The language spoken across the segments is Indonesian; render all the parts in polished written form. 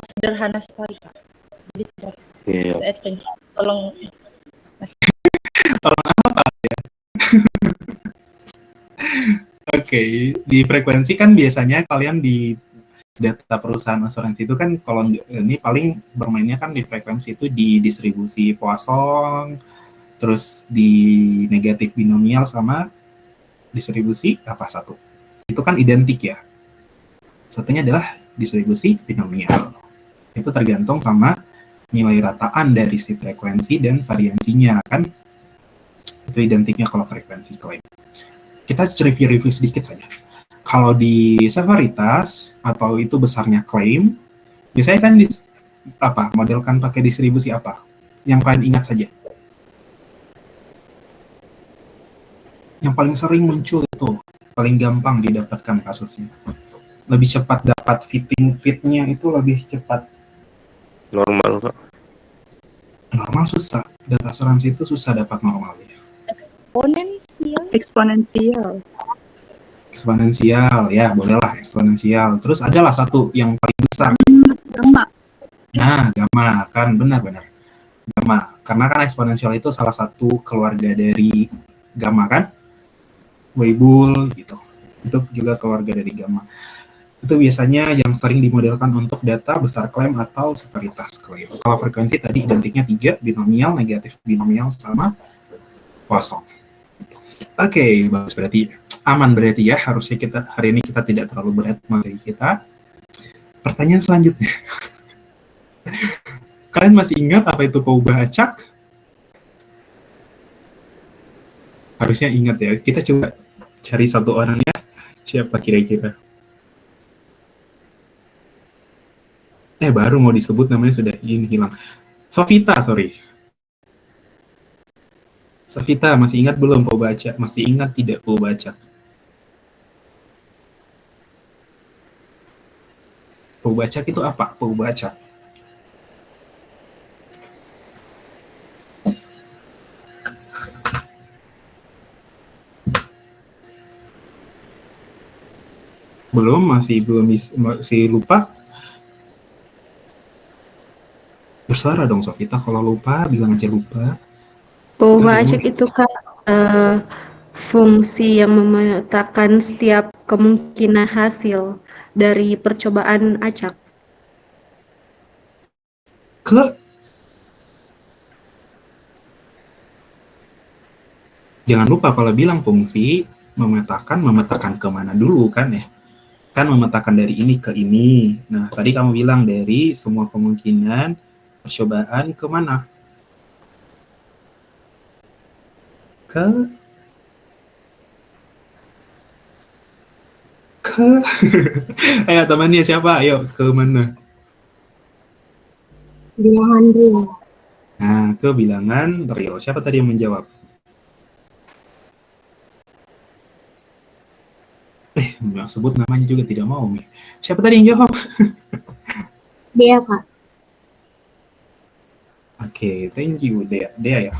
sederhana sekali, Kak. Jadi tidak Iya. se-advance. Tolong. Oke, di frekuensi kan biasanya kalian di data perusahaan asuransi itu kan kalau ini paling bermainnya kan di frekuensi itu di distribusi Poisson, terus di negatif binomial sama distribusi apa satu. Itu kan identik ya. Satunya adalah distribusi binomial. Itu tergantung sama nilai rataan dari si frekuensi dan variansinya kan. Itu identiknya kalau frekuensi klaim. Kita review sedikit saja. Kalau di severitas atau itu besarnya klaim, biasanya kan modelkan pakai distribusi apa? Yang kalian ingat saja. Yang paling sering muncul itu, paling gampang didapatkan kasusnya. Lebih cepat dapat fitnya itu lebih cepat. Normal, Kak. Normal susah. Data asuransi itu susah dapat normalnya. Eksponensial, ya bolehlah eksponensial. Terus adalah satu yang paling besar. Gamma. Nah, gamma kan benar-benar gamma. Karena kan eksponensial itu salah satu keluarga dari gamma kan, Weibull gitu. Itu juga keluarga dari gamma. Itu biasanya yang sering dimodelkan untuk data besar klaim atau severitas klaim. Kalau frekuensi tadi identiknya 3, binomial, negatif binomial, sama Poisson. Oke, bagus, berarti aman berarti ya. Harusnya kita hari ini kita tidak terlalu berat materi kita. Pertanyaan selanjutnya. Kalian masih ingat apa itu peubah acak? Harusnya ingat ya. Kita coba cari satu orang ya. Siapa kira-kira? Baru mau disebut namanya sudah hilang. Sofita, sorry. Sofita, masih ingat belum peubah acak? Masih ingat tidak peubah acak? Peubah acak itu apa? Peubah acak. Masih lupa. Bersuara dong Sofita, kalau lupa bilang aja lupa. Peubah acak itu Kak fungsi yang memetakan setiap kemungkinan hasil dari percobaan acak. Jangan lupa kalau bilang fungsi memetakan kemana dulu kan ya. Kan memetakan dari ini ke ini. Nah, tadi kamu bilang dari semua kemungkinan percobaan kemana? Ayo temannya siapa? Ayo ke mana? Bilangan real. Nah, ke bilangan real. Siapa tadi yang menjawab? Sebut namanya juga tidak mau nih. Siapa tadi yang jawab? Dia, Kak. Oke, thank you, Dea ya.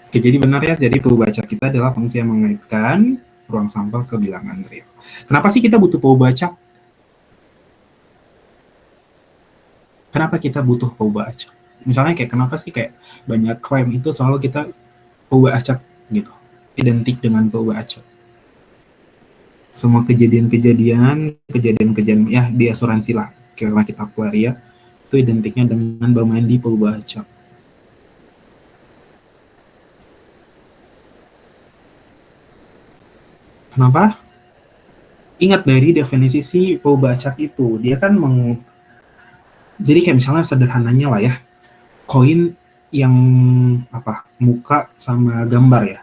Oke, jadi benar ya. Jadi peubah acak kita adalah fungsi yang mengaitkan ruang sampel ke bilangan real. Kenapa sih kita butuh peubah acak? Kenapa kita butuh peubah acak? Misalnya kayak kenapa sih kayak banyak klaim itu selalu kita peubah acak gitu. Identik dengan peubah acak. Semua kejadian ya di asuransi lah, karena kita aktuaria itu identiknya dengan bermain di peubah acak. Kenapa? Ingat dari definisi si peubah acak itu, dia kan jadi kayak misalnya sederhananya lah ya, koin yang muka sama gambar ya.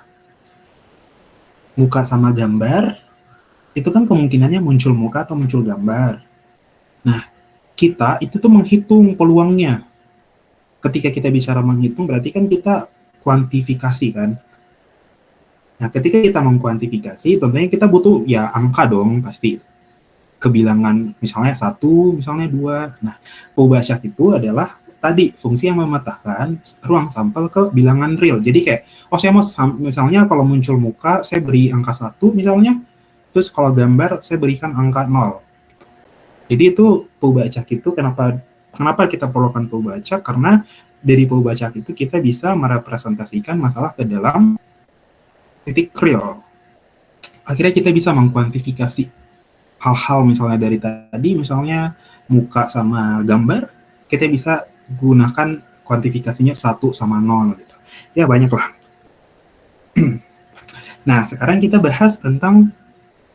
Muka sama gambar itu kan kemungkinannya muncul muka atau muncul gambar. Nah, kita itu tuh menghitung peluangnya. Ketika kita bicara menghitung berarti kan kita kuantifikasi kan. Nah, ketika kita mengkuantifikasi tentunya kita butuh ya angka dong pasti. Kebilangan misalnya 1, misalnya 2. Nah, peubah acak itu adalah tadi fungsi yang memetakan ruang sampel ke bilangan real. Jadi kayak, saya mau misalnya kalau muncul muka saya beri angka 1 misalnya, terus kalau gambar saya berikan angka 0. Jadi itu Pobacak itu kenapa kita perlukan Pobacak? Karena dari Pobacak itu kita bisa merepresentasikan masalah ke dalam titik real. Akhirnya kita bisa mengkuantifikasi hal-hal misalnya dari tadi, misalnya muka sama gambar, kita bisa gunakan kuantifikasinya 1 sama 0 gitu. Ya banyak lah. Nah, sekarang kita bahas tentang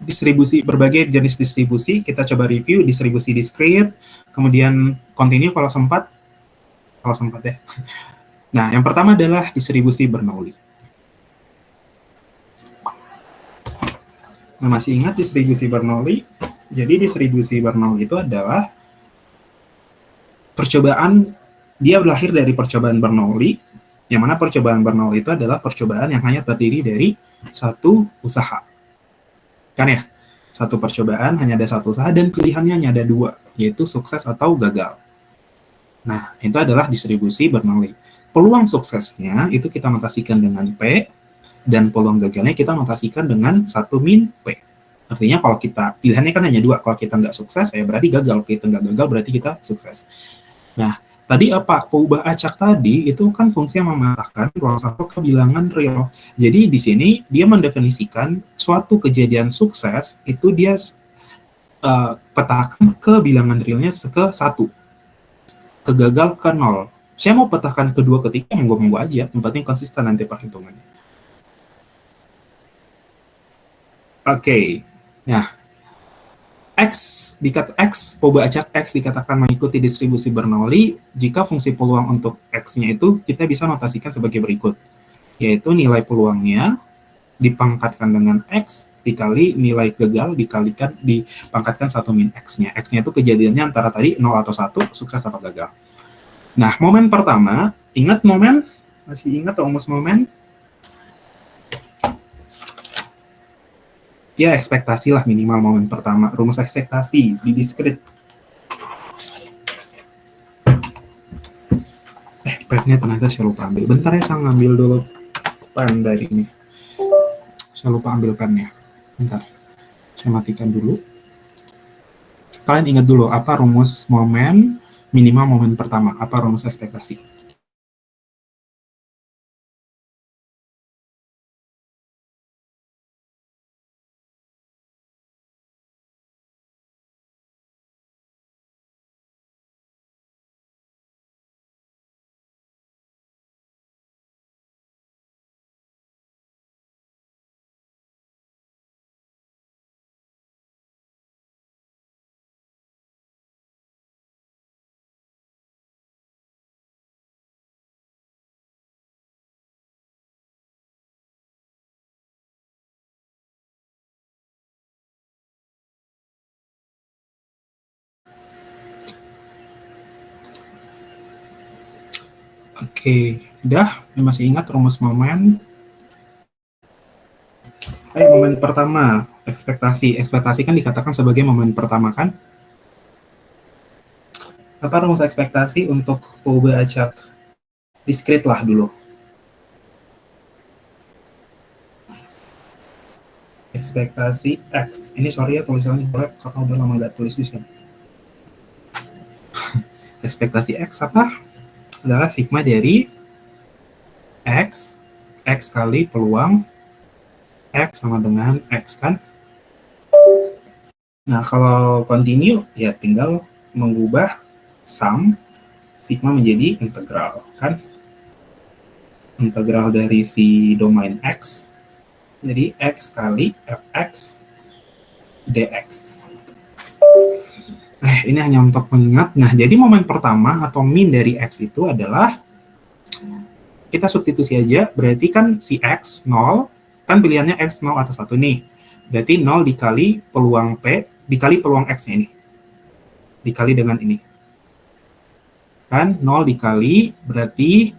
distribusi, berbagai jenis distribusi. Kita coba review distribusi discrete, kemudian continue kalau sempat ya. Nah, yang pertama adalah distribusi Bernoulli. Nah, masih ingat distribusi Bernoulli? Jadi distribusi Bernoulli itu adalah percobaan, dia lahir dari percobaan Bernoulli, yang mana percobaan Bernoulli itu adalah percobaan yang hanya terdiri dari satu usaha. Kan ya? Satu percobaan hanya ada satu usaha dan pilihannya hanya ada 2, yaitu sukses atau gagal. Nah, itu adalah distribusi Bernoulli. Peluang suksesnya itu kita notasikan dengan P, dan peluang gagalnya kita notasikan dengan 1 min P. Artinya kalau kita, pilihannya kan hanya 2, kalau kita nggak sukses, ya berarti gagal. Kalau kita nggak gagal, berarti kita sukses. Nah, tadi apa? Peubah acak tadi itu kan fungsi yang memetakan ruang sampel ke bilangan real. Jadi di sini dia mendefinisikan suatu kejadian sukses itu dia petakan ke bilangan realnya ke 1, ke gagal ke 0. Saya mau petakan kedua ketiga, monggo aja. Yang penting konsisten nanti perhitungannya. Oke. Nah, Poubah acak X dikatakan mengikuti distribusi Bernoulli jika fungsi peluang untuk X-nya itu kita bisa notasikan sebagai berikut, yaitu nilai peluangnya dipangkatkan dengan X dikali nilai gagal dipangkatkan 1 min X-nya. X-nya itu kejadiannya antara tadi 0 atau 1, sukses atau gagal. Nah, momen pertama, ingat momen? Masih ingat rumus momen? Ya, ekspektasi lah minimal momen pertama. Rumus ekspektasi di discrete. Padnya ternyata saya lupa ambil. Bentar ya, saya ngambil dulu pen dari ini. Saya lupa ambil pennya. Bentar. Saya matikan dulu. Kalian ingat dulu, apa rumus momen minimal momen pertama? Apa rumus ekspektasi? Oke, udah? Masih ingat rumus momen? Momen pertama, ekspektasi. Ekspektasi kan dikatakan sebagai momen pertama, kan? Apa rumus ekspektasi untuk Poubah acak discrete lah dulu? Ekspektasi X. Ini sorry ya tulisannya jelek karena udah lama nggak tulis di sini. Ekspektasi X apa? Adalah sigma dari X kali peluang X sama dengan X, kan? Nah, kalau continue, ya tinggal mengubah sum sigma menjadi integral, kan? Integral dari si domain X, jadi X kali Fx dx. Ini hanya untuk mengingat. Nah, jadi momen pertama atau min dari X itu adalah, kita substitusi aja, berarti kan si X 0, kan pilihannya X 0 atau 1 nih. Berarti 0 dikali peluang P, dikali peluang X-nya ini. Dikali dengan ini. Kan 0 dikali, berarti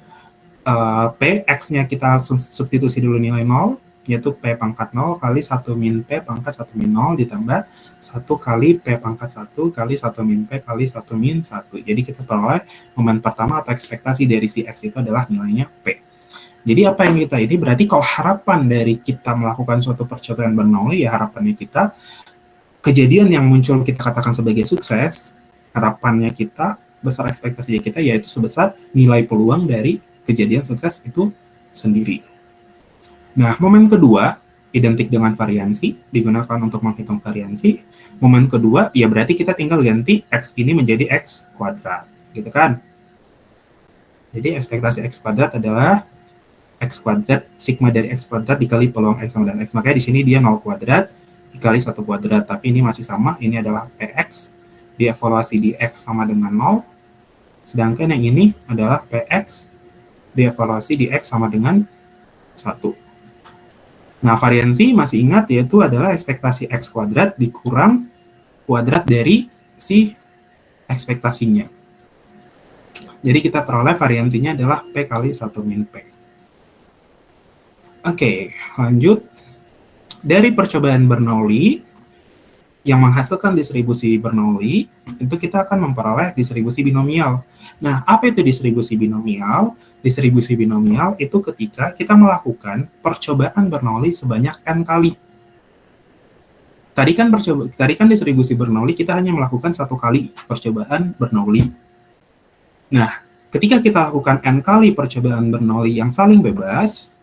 P, X-nya kita substitusi dulu nilai 0, yaitu P pangkat 0 kali 1 min P pangkat 1 min 0 ditambah 1 kali P pangkat 1 kali 1 min P kali 1 min 1. Jadi kita peroleh momen pertama atau ekspektasi dari si X itu adalah nilainya P. Jadi apa yang kita ini, berarti kalau harapan dari kita melakukan suatu percobaan Bernoulli, ya harapannya kita kejadian yang muncul kita katakan sebagai sukses, harapannya kita, besar ekspektasinya kita, yaitu sebesar nilai peluang dari kejadian sukses itu sendiri. Nah, momen kedua, identik dengan variansi, digunakan untuk menghitung variansi. Momen kedua, ya berarti kita tinggal ganti X ini menjadi X kuadrat, gitu kan? Jadi ekspektasi X kuadrat adalah X kuadrat, sigma dari X kuadrat dikali peluang X sama dengan X. Makanya di sini dia 0 kuadrat dikali 1 kuadrat, tapi ini masih sama, ini adalah PX, dievaluasi di X sama dengan 0, sedangkan yang ini adalah PX, dievaluasi di X sama dengan 1. Nah, variansi masih ingat, yaitu adalah ekspektasi X kuadrat dikurang kuadrat dari si ekspektasinya. Jadi kita peroleh variansinya adalah P kali 1 min P. Oke, lanjut. Dari percobaan Bernoulli yang menghasilkan distribusi Bernoulli, itu kita akan memperoleh distribusi binomial. Nah, apa itu distribusi binomial? Distribusi binomial itu ketika kita melakukan percobaan Bernoulli sebanyak n kali. Tadi kan distribusi Bernoulli kita hanya melakukan 1 kali percobaan Bernoulli. Nah, ketika kita lakukan n kali percobaan Bernoulli yang saling bebas,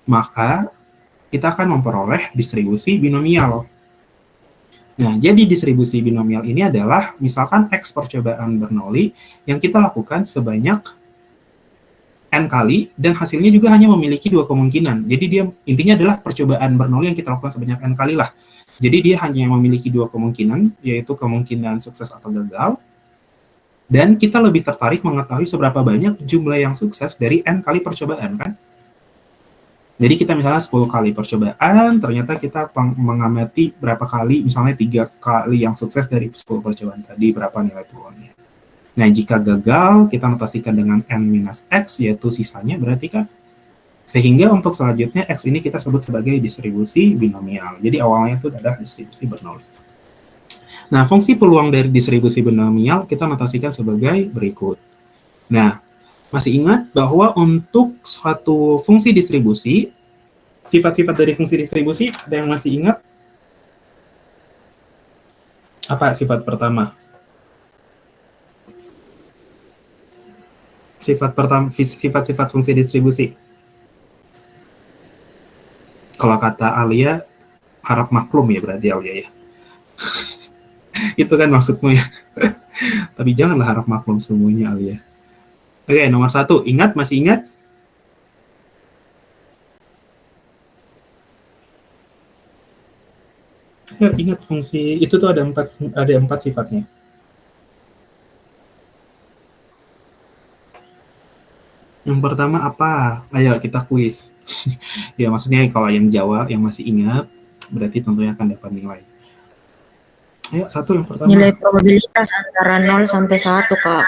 maka kita akan memperoleh distribusi binomial. Nah, jadi distribusi binomial ini adalah misalkan X percobaan Bernoulli yang kita lakukan sebanyak n kali, dan hasilnya juga hanya memiliki 2 kemungkinan. Jadi dia intinya adalah percobaan Bernoulli yang kita lakukan sebanyak n kali lah. Jadi dia hanya memiliki 2 kemungkinan, yaitu kemungkinan sukses atau gagal. Dan kita lebih tertarik mengetahui seberapa banyak jumlah yang sukses dari n kali percobaan, kan? Jadi kita misalnya 10 kali percobaan, ternyata kita mengamati berapa kali, misalnya 3 kali yang sukses dari 10 percobaan tadi, berapa nilai peluangnya. Nah, jika gagal, kita notasikan dengan n minus x, yaitu sisanya berarti kan. Sehingga untuk selanjutnya, x ini kita sebut sebagai distribusi binomial. Jadi awalnya itu adalah distribusi Bernoulli. Nah, fungsi peluang dari distribusi binomial kita notasikan sebagai berikut. Nah, masih ingat bahwa untuk suatu fungsi distribusi, sifat-sifat dari fungsi distribusi, ada yang masih ingat? Apa sifat pertama? Sifat-sifat fungsi distribusi. Kalau kata Alia, harap maklum ya berarti Alia ya. Itu kan maksudmu ya. Tapi janganlah harap maklum semuanya Alia. Oke, nomor 1. Ingat, masih ingat? Ya, ingat fungsi itu tuh ada 4 sifatnya. Yang pertama apa? Ayo kita kuis. Ya maksudnya kalau yang jawab, yang masih ingat, berarti tentunya akan dapat nilai. Ayo, 1 yang pertama. Nilai probabilitas antara 0 sampai 1, Kak.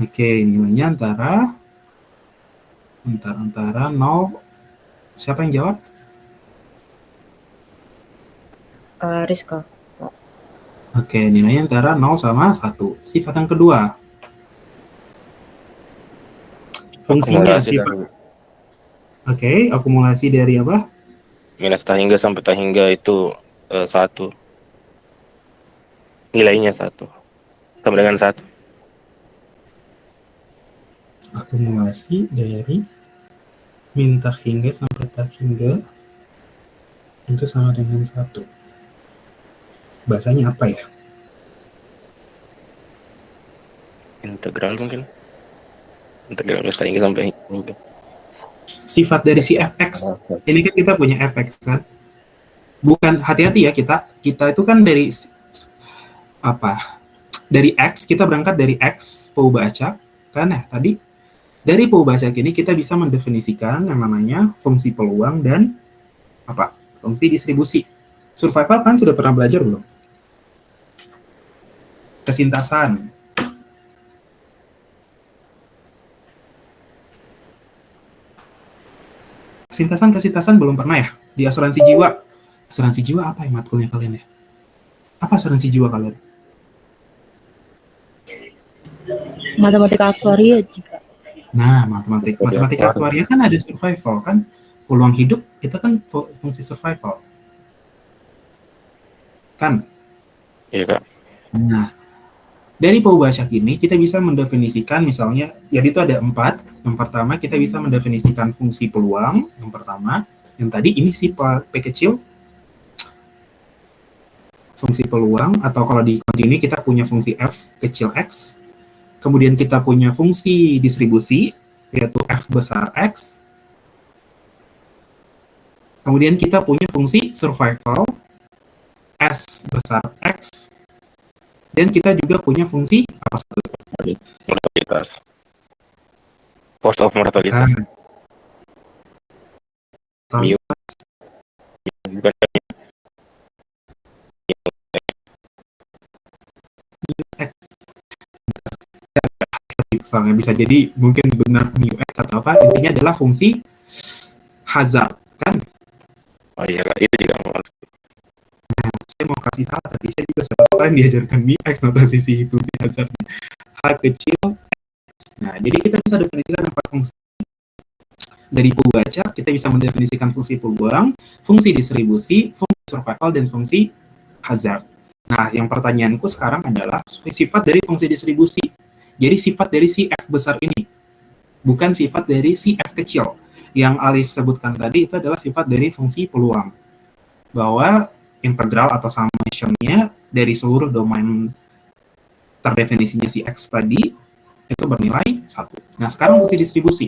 Oke, nilainya antara 0. Siapa yang jawab? Rizka. Oke, nilainya antara 0 sama 1. Sifat yang kedua. Fungsinya sifat. Oke, akumulasi dari apa? Minus tak hingga sampai tak hingga itu 1. Nilainya 1. Sama dengan 1. Akumulasi dari min tak hingga sampai tak hingga itu sama dengan 1. Bahasanya apa ya? Integral mungkin. Integral minus tak hingga sampai hingga. Sifat dari si fx. Ini kan kita punya fx kan. Bukan, hati-hati ya, kita itu kan dari apa? Dari x, kita berangkat dari x Poubačák kan ya tadi. Dari Poubačák ini kita bisa mendefinisikan yang namanya fungsi peluang dan apa? Fungsi distribusi. Survival kan sudah pernah belajar belum? Kesintasan. Kesintasan belum pernah ya? Di asuransi jiwa. Asuransi jiwa apa ya matkulnya kalian ya? Apa asuransi jiwa kalian? Matematika aktuaria juga. Nah, matematika aktuaria kan ada survival kan? Peluang hidup itu kan fungsi survival. kan? Iya Kak. Nah, dari Pobacak ini kita bisa mendefinisikan misalnya, jadi itu ada 4. Yang pertama kita bisa mendefinisikan fungsi peluang, yang pertama. Yang tadi ini si P kecil, fungsi peluang, atau kalau di kontinu kita punya fungsi F kecil X. Kemudian kita punya fungsi distribusi, yaitu F besar X. Kemudian kita punya fungsi survival, S besar X. Dan kita juga punya fungsi apa satu? Mortalitas. Force of mortalitas. Mu. Bukan X. Misalnya bisa jadi mungkin benar mu X atau apa, intinya adalah fungsi hazard, kan? oh iya Kak, itu juga mau. Saya mau kasih salah, tapi saya juga sudah tahu kan diajarkan mu X notasi si fungsi hazard H kecil. Nah, jadi kita bisa definisikan 4 fungsi. Dari Pobacak, kita bisa mendefinisikan fungsi peluang, fungsi distribusi, fungsi survival, dan fungsi hazard. Nah, yang pertanyaanku sekarang adalah sifat dari fungsi distribusi. Jadi sifat dari si F besar ini, bukan sifat dari si F kecil. Yang Alif sebutkan tadi itu adalah sifat dari fungsi peluang. Bahwa integral atau summation-nya dari seluruh domain terdefinisinya si X tadi, itu bernilai 1. Nah, sekarang fungsi distribusi.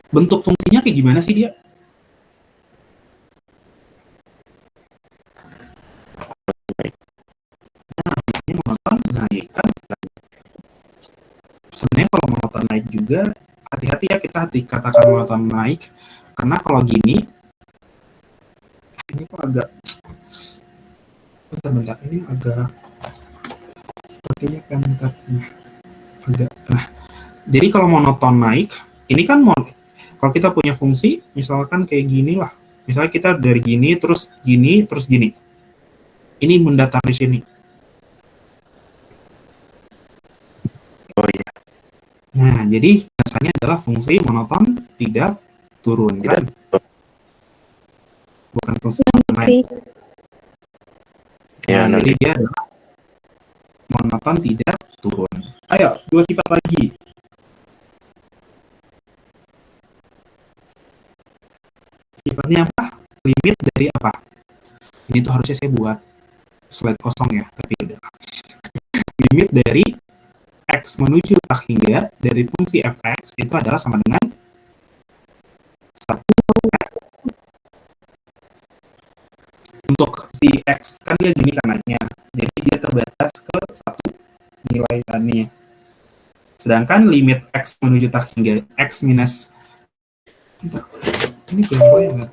Bentuk fungsinya kayak gimana sih dia? Nah, ini monoton naik kan? Sebenarnya kalau monoton naik juga, hati-hati ya kita katakan monoton naik, karena kalau gini, ini kok agak, bentar, ini agak, sepertinya kan agak, nah, jadi kalau monoton naik, ini kan kalau kita punya fungsi, misalkan kayak gini lah, misalnya kita dari gini, terus gini, terus gini, ini mendatar di sini. Oh iya. Nah, jadi biasanya adalah fungsi monoton tidak turun, kan? Bukan fungsi monoton naik. Ya, Nah, nanti jadi dia adalah monoton tidak turun. Ayo, 2 sifat lagi. Sifatnya apa? Limit dari apa? Ini tuh harusnya saya buat slide kosong ya, tapi udah. Limit dari X menuju tak hingga dari fungsi fx itu adalah sama dengan 1. Untuk si X kan dia gini kanannya, jadi dia terbatas ke 1 nilai kanannya. Sedangkan limit X menuju tak hingga X minus, ini ganggu ya nggak?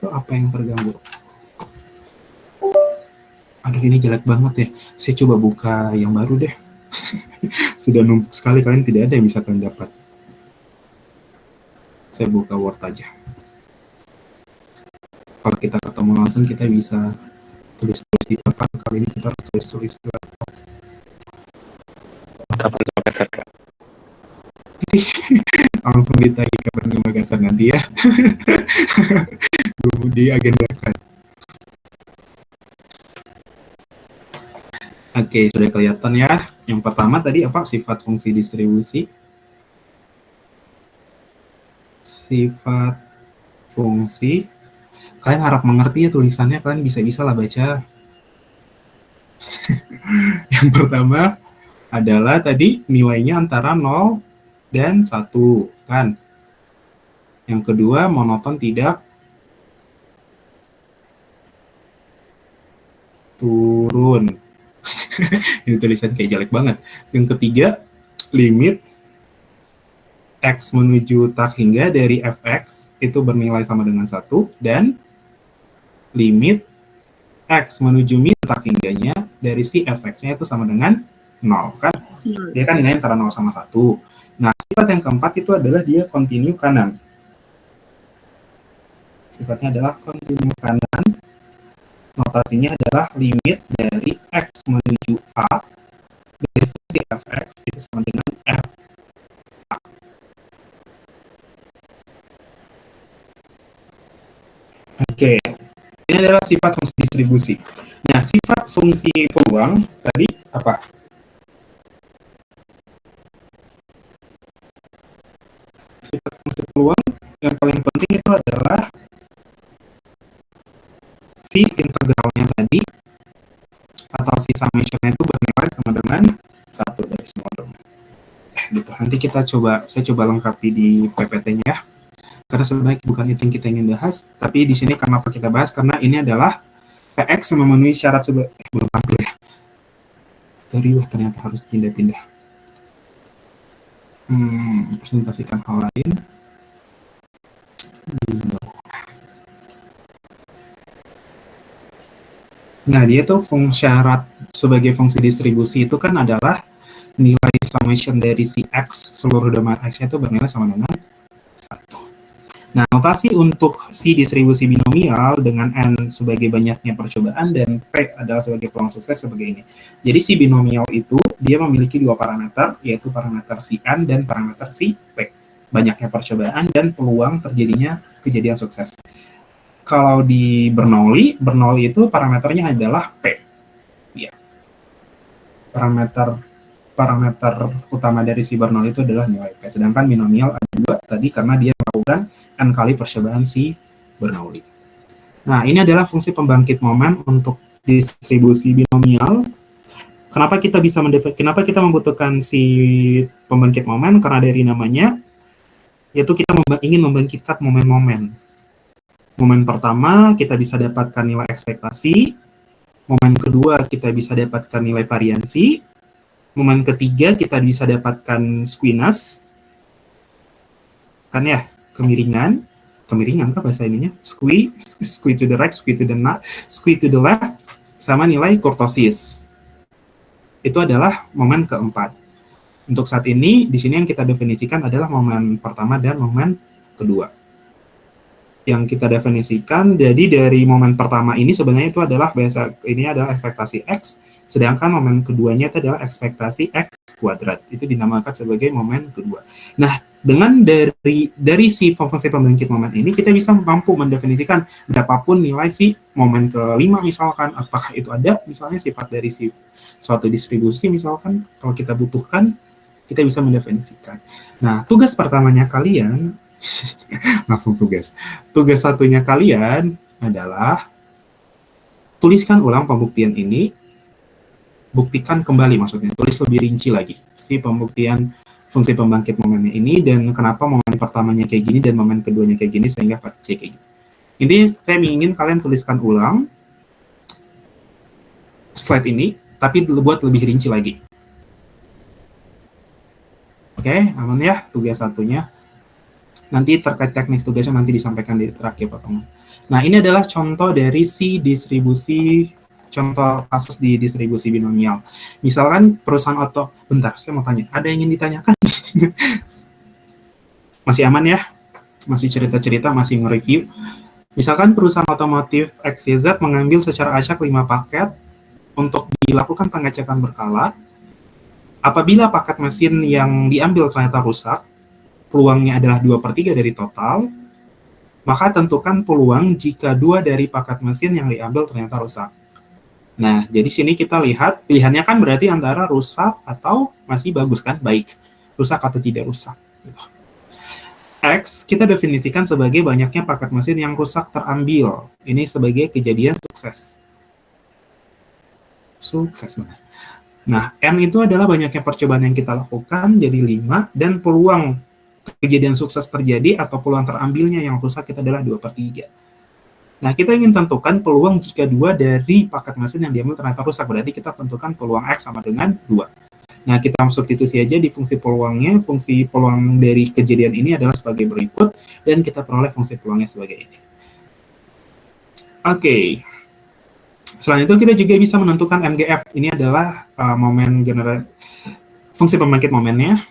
Itu apa yang terganggu? Aduh, ini jelek banget ya. Saya coba buka yang baru deh. Sudah numpuk sekali, kalian tidak ada yang bisa kalian dapat. Saya buka Word aja. Kalau kita ketemu langsung, kita bisa tulis-tulis di papan. Kali ini kita harus tulis-tulis di laptop. kapan ke Makassar Kak? Langsung ditagi kapan ke Makassar nanti ya. Diagendakan. Oke, sudah kelihatan ya. Yang pertama tadi apa? Sifat fungsi distribusi. Sifat fungsi. Kalian harap mengerti ya tulisannya, kalian bisa-bisa lah baca. Yang pertama adalah tadi nilainya antara 0 dan 1, kan? Yang kedua, monoton tidak turun. Ini tulisan kayak jelek banget. Yang ketiga, limit X menuju tak hingga dari fx itu bernilai sama dengan 1, dan limit X menuju min tak hingganya dari si fx-nya itu sama dengan 0, kan? Dia kan nilainya antara 0 sama 1. Nah, sifat yang keempat itu adalah dia kontinu kanan. Sifatnya adalah kontinu kanan. Notasinya adalah limit dari X menuju A dari fungsi fx itu sama dengan f. Oke, Ini adalah sifat fungsi distribusi. Nah, sifat fungsi peluang tadi apa? Sifat fungsi peluang yang paling penting itu adalah si integralnya tadi atau si summation-nya itu bernilai sama dengan 1 dari semua domain. Gitu. Nanti saya coba lengkapi di PPT-nya ya. Karena sebenarnya bukan itu yang kita ingin bahas, tapi di sini kenapa kita bahas, karena ini adalah PX yang memenuhi syarat belum tampil ya. Ternyata harus pindah-pindah. Presentasikan hal lain. Nah, dia tuh syarat sebagai fungsi distribusi itu kan adalah nilai summation dari si X, seluruh domain X-nya itu bernilai sama dengan 1. Nah, notasi untuk si distribusi binomial dengan N sebagai banyaknya percobaan dan P adalah sebagai peluang sukses sebagai ini. Jadi si binomial itu dia memiliki 2 parameter, yaitu parameter si N dan parameter si P. Banyaknya percobaan dan peluang terjadinya kejadian sukses. Kalau di Bernoulli itu parameternya adalah P. Ya. Parameter utama dari si Bernoulli itu adalah nilai P. Sedangkan binomial ada 2 tadi karena dia melakukan N kali percobaan si Bernoulli. Nah, ini adalah fungsi pembangkit momen untuk distribusi binomial. Kenapa kita membutuhkan si pembangkit momen? Karena dari namanya, yaitu kita ingin membangkitkan momen-momen. Momen pertama, kita bisa dapatkan nilai ekspektasi. Momen kedua, kita bisa dapatkan nilai variansi. Momen ketiga, kita bisa dapatkan squeeness. Kan ya? Kemiringan kah bahasa ininya? Squee to the right, squee to the left, sama nilai kurtosis. Itu adalah momen keempat. Untuk saat ini, di sini yang kita definisikan adalah momen pertama dan momen kedua. Yang kita definisikan, jadi dari momen pertama ini sebenarnya itu adalah ini adalah ekspektasi X, sedangkan momen keduanya itu adalah ekspektasi X kuadrat. Itu dinamakan sebagai momen kedua. Nah, dengan dari si fungsi pembangkit momen ini, kita bisa mampu mendefinisikan berapapun nilai si momen kelima misalkan, apakah itu ada misalnya sifat dari si suatu distribusi misalkan, kalau kita butuhkan, kita bisa mendefinisikan. Nah, tugas pertamanya kalian, langsung tugas satunya kalian adalah tuliskan ulang pembuktian ini, buktikan kembali maksudnya, tulis lebih rinci lagi si pembuktian fungsi pembangkit momennya ini dan kenapa momen pertamanya kayak gini dan momen keduanya kayak gini sehingga C kayak gini. Ini saya ingin kalian tuliskan ulang slide ini, tapi buat lebih rinci lagi. Oke, aman ya tugas satunya. Nanti terkait teknis tugasnya nanti disampaikan di terakhir potongan. Nah, ini adalah contoh dari si distribusi, contoh kasus di distribusi binomial. Misalkan perusahaan bentar, saya mau tanya, ada yang ingin ditanyakan? Masih aman ya? Masih cerita-cerita, masih nge-review. Misalkan perusahaan otomotif XYZ mengambil secara acak 5 paket untuk dilakukan pengecekan berkala. Apabila paket mesin yang diambil ternyata rusak, peluangnya adalah 2/3 dari total, maka tentukan peluang jika 2 dari paket mesin yang diambil ternyata rusak. Nah, jadi sini kita lihat, pilihannya kan berarti antara rusak atau masih bagus kan, baik. Rusak atau tidak rusak. X kita definisikan sebagai banyaknya paket mesin yang rusak terambil. Ini sebagai kejadian sukses. Sukses benar. Nah, N itu adalah banyaknya percobaan yang kita lakukan, jadi 5, dan peluang kejadian sukses terjadi atau peluang terambilnya yang rusak itu adalah 2/3. Nah, kita ingin tentukan peluang jika 2 dari paket mesin yang diambil ternyata rusak. Berarti kita tentukan peluang X sama dengan 2. Nah, kita substitusi aja di fungsi peluangnya. Fungsi peluang dari kejadian ini adalah sebagai berikut. Dan kita peroleh fungsi peluangnya sebagai ini. Oke. Selain itu, kita juga bisa menentukan MGF. Ini adalah fungsi pembangkit momennya.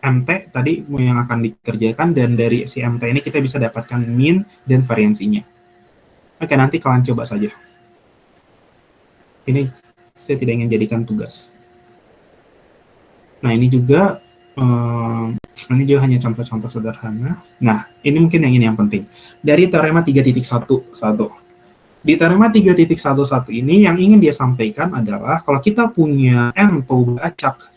MT tadi yang akan dikerjakan. Dan dari si MT ini kita bisa dapatkan min dan variansinya. Oke, nanti kalian coba saja. Ini saya tidak ingin jadikan tugas. Nah, ini juga hanya contoh-contoh sederhana. Nah, ini mungkin yang penting. Dari teorema 3.1. Di teorema 3.11 ini yang ingin dia sampaikan adalah kalau kita punya n peubah acak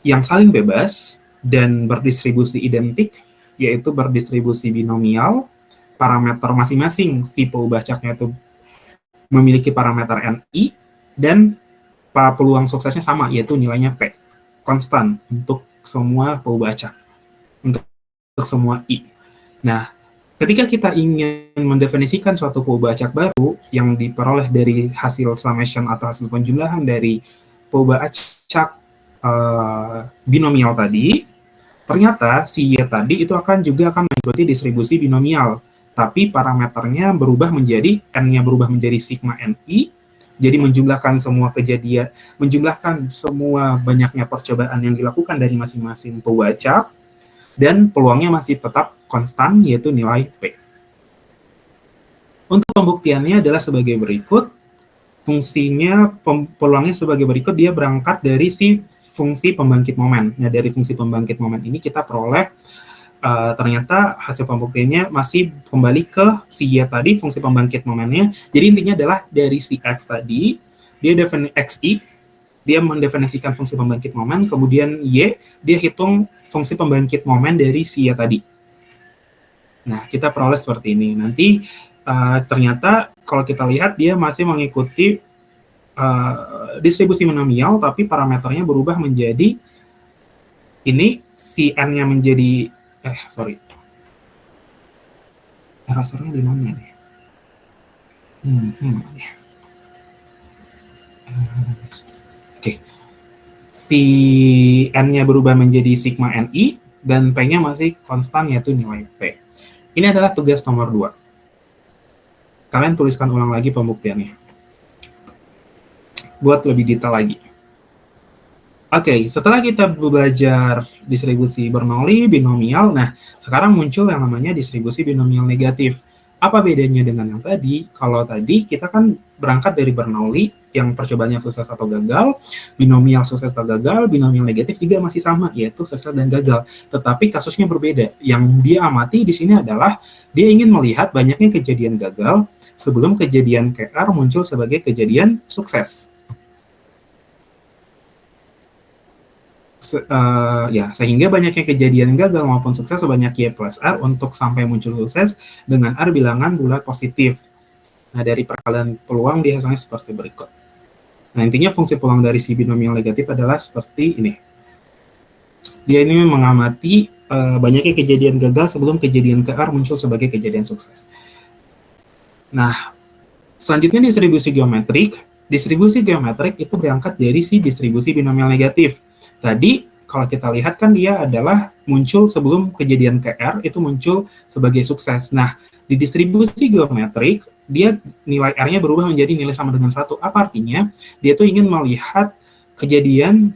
yang saling bebas dan berdistribusi identik, yaitu berdistribusi binomial, parameter masing-masing si peubah acaknya itu memiliki parameter ni, dan peluang suksesnya sama, yaitu nilainya P, konstan untuk semua peubah acak, untuk semua I. Nah, ketika kita ingin mendefinisikan suatu peubah acak baru yang diperoleh dari hasil summation atau hasil penjumlahan dari peubah acak binomial tadi, ternyata si Y tadi itu juga akan mengikuti distribusi binomial, tapi parameternya berubah menjadi, N-nya berubah menjadi sigma NI, jadi menjumlahkan semua kejadian, menjumlahkan semua banyaknya percobaan yang dilakukan dari masing-masing peubah acak, dan peluangnya masih tetap konstan, yaitu nilai P. Untuk pembuktiannya adalah sebagai berikut. Fungsinya, peluangnya sebagai berikut, dia berangkat dari si fungsi pembangkit momen. Nah, dari fungsi pembangkit momen ini kita peroleh ternyata hasil pembuktiannya masih kembali ke si Y tadi, fungsi pembangkit momennya. Jadi intinya adalah dari si X tadi, dia XI, dia mendefinisikan fungsi pembangkit momen, kemudian Y, dia hitung fungsi pembangkit momen dari si Y tadi. Nah, kita peroleh seperti ini. Nanti ternyata kalau kita lihat dia masih mengikuti distribusi binomial, tapi parameternya berubah menjadi ini, si N-nya menjadi rasternya di mana nih? Oke. Si N-nya berubah menjadi sigma NI, dan P-nya masih konstan, yaitu nilai P. Ini adalah tugas nomor 2. Kalian tuliskan ulang lagi pembuktiannya, buat lebih detail lagi. Oke, setelah kita belajar distribusi Bernoulli, binomial, nah sekarang muncul yang namanya distribusi binomial negatif. Apa bedanya dengan yang tadi? Kalau tadi kita kan berangkat dari Bernoulli, yang percobaannya sukses atau gagal, binomial sukses atau gagal, binomial negatif juga masih sama, yaitu sukses dan gagal. Tetapi kasusnya berbeda. Yang dia amati di sini adalah dia ingin melihat banyaknya kejadian gagal sebelum kejadian KR muncul sebagai kejadian sukses. Sehingga banyaknya kejadian gagal maupun sukses sebanyak Y plus R untuk sampai muncul sukses dengan R bilangan bulat positif. Nah, dari perkalian peluang dia hasilnya seperti berikut. Nah, intinya fungsi peluang dari si binomial negatif adalah seperti ini. Dia ini mengamati banyaknya kejadian gagal sebelum kejadian KR muncul sebagai kejadian sukses. Nah, selanjutnya distribusi geometrik. Distribusi geometrik itu berangkat dari si distribusi binomial negatif. Tadi kalau kita lihat kan dia adalah muncul sebelum kejadian KR itu muncul sebagai sukses. Nah, di distribusi geometrik dia nilai R-nya berubah menjadi nilai sama dengan 1. Apa artinya? Dia tuh ingin melihat kejadian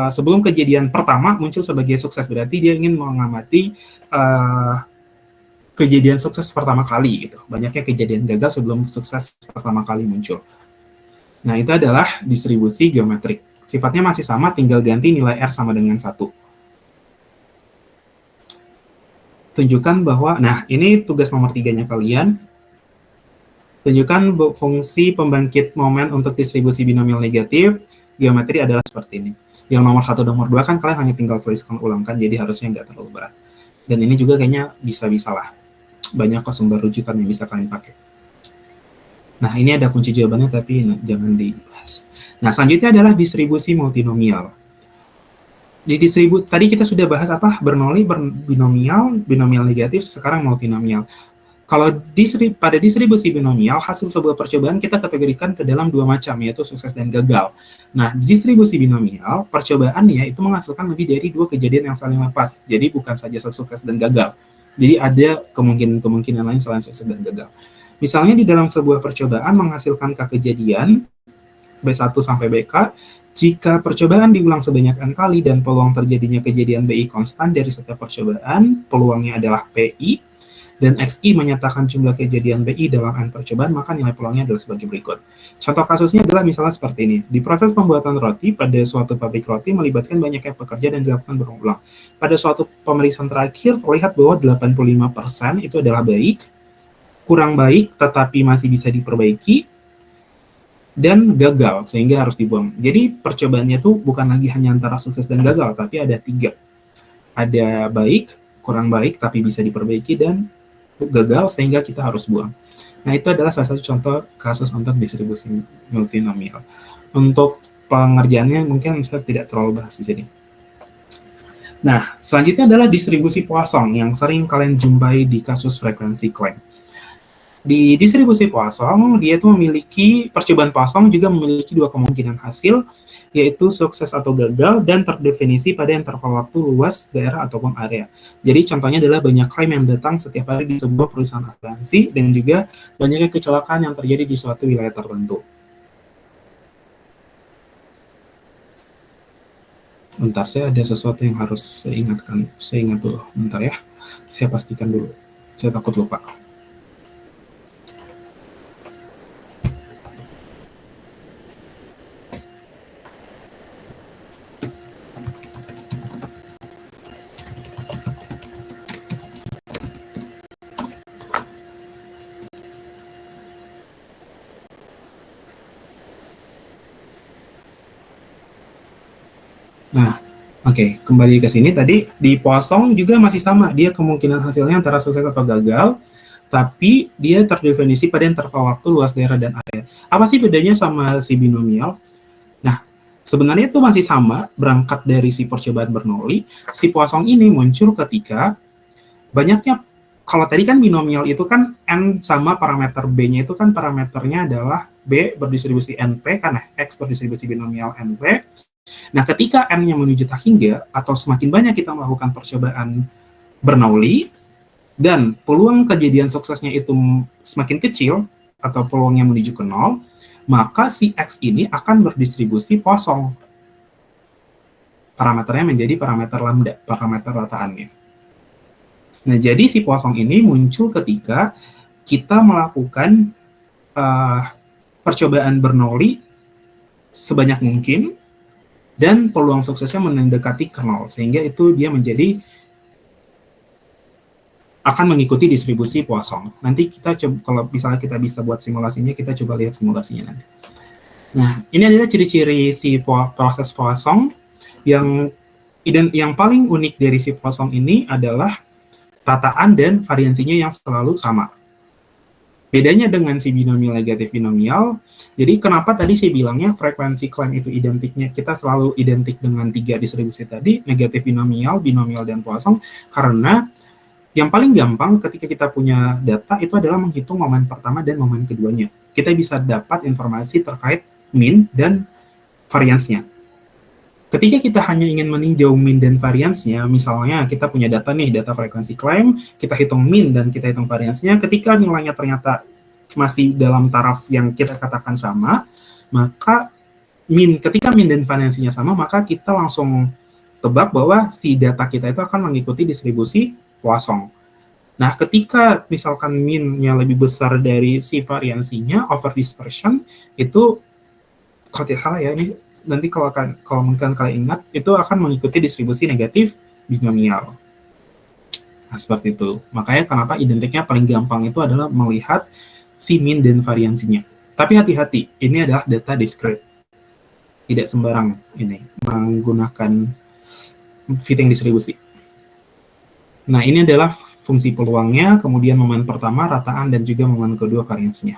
sebelum kejadian pertama muncul sebagai sukses. Berarti dia ingin mengamati kejadian sukses pertama kali gitu. Banyaknya kejadian gagal sebelum sukses pertama kali muncul. Nah, itu adalah distribusi geometrik. Sifatnya masih sama, tinggal ganti nilai R sama dengan 1. Tunjukkan bahwa, nah ini tugas nomor 3-nya kalian. Tunjukkan fungsi pembangkit momen untuk distribusi binomial negatif. Geometri adalah seperti ini. Yang nomor 1 dan nomor 2 kan kalian hanya tinggal tuliskan ulang kan, jadi harusnya nggak terlalu berat. Dan ini juga kayaknya bisa-bisa lah. Banyak kok sumber rujukan yang bisa kalian pakai. Nah, ini ada kunci jawabannya, tapi jangan dibahas. Nah, selanjutnya adalah distribusi multinomial. Tadi kita sudah bahas apa? Bernoulli, binomial, binomial negatif, sekarang multinomial. Kalau pada distribusi binomial, hasil sebuah percobaan kita kategorikan ke dalam 2 macam, yaitu sukses dan gagal. Nah, di distribusi binomial, percobaannya itu menghasilkan lebih dari 2 kejadian yang saling lepas. Jadi bukan saja sukses dan gagal. Jadi ada kemungkinan lain selain sukses dan gagal. Misalnya di dalam sebuah percobaan menghasilkan kejadian B1 sampai BK, jika percobaan diulang sebanyak N kali dan peluang terjadinya kejadian BI konstan dari setiap percobaan, peluangnya adalah PI, dan XI menyatakan jumlah kejadian BI dalam N percobaan, maka nilai peluangnya adalah sebagai berikut. Contoh kasusnya adalah misalnya seperti ini. Di proses pembuatan roti, pada suatu pabrik roti melibatkan banyaknya pekerja dan dilakukan berulang. Pada suatu pemeriksaan terakhir, terlihat bahwa 85% itu adalah baik, kurang baik tetapi masih bisa diperbaiki, dan gagal sehingga harus dibuang. Jadi percobaannya tuh bukan lagi hanya antara sukses dan gagal, tapi ada 3. Ada baik, kurang baik tapi bisa diperbaiki, dan gagal sehingga kita harus buang. Nah, itu adalah salah satu contoh kasus untuk distribusi multinomial. Untuk pengerjaannya mungkin saya tidak terlalu bahas di sini. Nah, selanjutnya adalah distribusi Poisson yang sering kalian jumpai di kasus frekuensi klaim. Di distribusi Poisson, dia itu memiliki, percobaan Poisson juga memiliki 2 kemungkinan hasil, yaitu sukses atau gagal, dan terdefinisi pada interval waktu, luas, daerah, ataupun area. Jadi contohnya adalah banyak klaim yang datang setiap hari di sebuah perusahaan asuransi, dan juga banyaknya kecelakaan yang terjadi di suatu wilayah tertentu. Bentar, saya ada sesuatu yang harus saya ingatkan. Saya ingat dulu, bentar ya. Saya pastikan dulu. Saya takut lupa. Nah, oke, kembali ke sini tadi di Poisson juga masih sama, dia kemungkinan hasilnya antara sukses atau gagal, tapi dia terdefinisi pada interval waktu, luas, daerah, dan area. Apa sih bedanya sama si binomial? Nah, sebenarnya itu masih sama, berangkat dari si percobaan Bernoulli. Si Poisson ini muncul ketika banyaknya, kalau tadi kan binomial itu kan N sama parameter B-nya itu kan parameternya adalah B berdistribusi NP, kan X berdistribusi binomial NP. Nah, ketika N-nya menuju tak hingga, atau semakin banyak kita melakukan percobaan Bernoulli, dan peluang kejadian suksesnya itu semakin kecil, atau peluangnya menuju ke 0, maka si X ini akan berdistribusi Poisson. Parameternya menjadi parameter lambda, parameter rataannya. Nah, jadi si Poisson ini muncul ketika kita melakukan percobaan Bernoulli sebanyak mungkin, dan peluang suksesnya mendekati ke 0, sehingga itu dia menjadi akan mengikuti distribusi Poisson. Nanti kita coba, kalau misalnya kita bisa buat simulasinya, kita coba lihat simulasinya nanti. Nah, ini adalah ciri-ciri si proses Poisson. Yang paling unik dari si Poisson ini adalah rataan dan variansinya yang selalu sama. Bedanya dengan si binomial negatif binomial, jadi kenapa tadi saya bilangnya frekuensi klaim itu identiknya, kita selalu identik dengan 3 distribusi tadi, negatif binomial, binomial, dan Poisson, karena yang paling gampang ketika kita punya data itu adalah menghitung momen pertama dan momen keduanya. Kita bisa dapat informasi terkait mean dan variansnya. Ketika kita hanya ingin meninjau mean dan variansnya, misalnya kita punya data nih, data frekuensi klaim, kita hitung mean dan kita hitung variansnya, ketika nilainya ternyata masih dalam taraf yang kita katakan sama, maka ketika mean dan variansinya sama, maka kita langsung tebak bahwa si data kita itu akan mengikuti distribusi Poisson. Nah, ketika misalkan mean-nya lebih besar dari si variansinya, over dispersion, itu kalau tidak salah ya, ini nanti kalau mungkin kalian ingat, itu akan mengikuti distribusi negatif binomial. Nah, seperti itu. Makanya kenapa identiknya paling gampang itu adalah melihat si mean dan variansinya. Tapi hati-hati, ini adalah data discrete. Tidak sembarang ini menggunakan fitting distribusi. Nah, ini adalah fungsi peluangnya, kemudian momen pertama, rataan, dan juga momen kedua variansinya.